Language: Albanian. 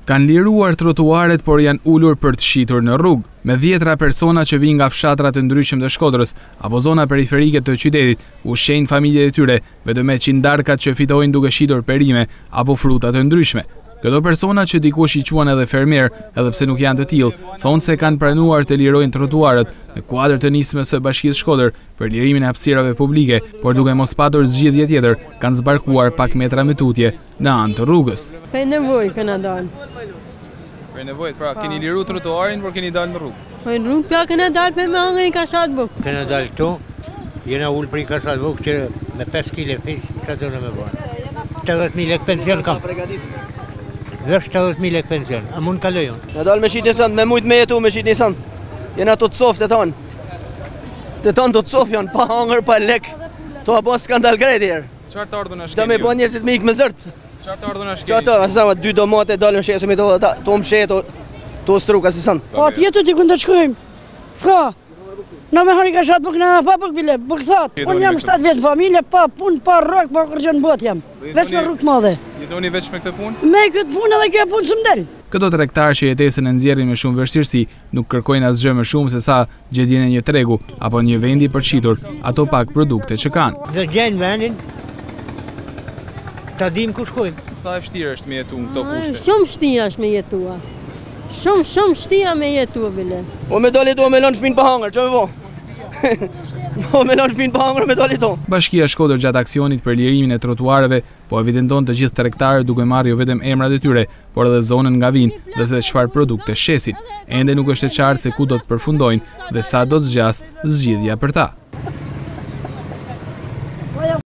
Kanë liruar trotuaret, por janë ulur për të shitur në rrugë. Me dhjetra persona që vijnë nga fshatrat të ndryshëm të Shkodrës apo zona periferike të qytetit, ushqejnë familjet e tyre vetëm me qindarkat që fitojnë duke shitur perime apo fruta të ndryshme. Këto persona që dikush i quan edhe fermer, edhe pse nuk janë të tillë, thonë se kanë pranuar të lirojnë trotuaret në kuadër të nismës së Bashkisë Shkodër për lirimin e hapësirave publike, por duke mos patur zgjidhje tjetër, kanë zbarkuar pak metra me tutje në anë të rrugës. Për nevojë kena dalë. Për nevojë, pra keni liru trotuarin, por keni dalë në rrugë. Po në rrugë pja kena dalë për me hangër i kashat buk. Kena dalë këtu, jena ullë për i kashat buk që me 5 kg fish, që të në me bërë. 80.000 lek pension kam. Vesh 80.000 lek pension, a mund kaloj unë. Në dalë me shqit një sënë, me mujtë me jetu me shqit një sënë. Jena të cofë të tonë. Të tonë të cofë janë, pa hangër, pa lek. To a bo skandal krejt herë. Qartë të ardhën është Do me bo njerëzit me ikë me zërtë. Qartë të ardhën është Që ato, asë sama, 2 domate dalën shesëm i to më shetë, to struka si sënë. Po atjetu t'i kënë të shkojmë. Fka? Në me hani ka shatë buk në pa buk bile, buk thatë. Unë jam 7 vjetë familje, pa punë, pa rrok, pa kërgjën bot jam. Veç në rrugë të madhe. Jetoni veç me këtë punë? Me këtë punë edhe kjo punë së mdel. Këto tregtarë që jetesën e nxjerrin me shumë vështirësi nuk kërkojnë asgjë më shumë se sa gjetjen e një tregu apo një vendi për shitur ato pak produkte që kanë. Dhe gjejnë vendin, ta dim ku shkojmë. Sa e vështirë është me jetu në këto kushte? Shumë vështirë është me jetua. Shumë vështirë me jetua bile. O me dali to me lanë shpinë pa hangër, që me bo? O me lanë shpinë pa hangër me dali to. Bashkia Shkodër gjatë aksionit për lirimin e trotuareve po evidenton të gjithë tregtarët duke marrë jo vetëm emrat e tyre, por edhe zonën nga vinë dhe se çfarë produkte shesin. Ende nuk është e qartë se ku do të përfundojnë dhe sa do të zgjas zgjidhja për ta.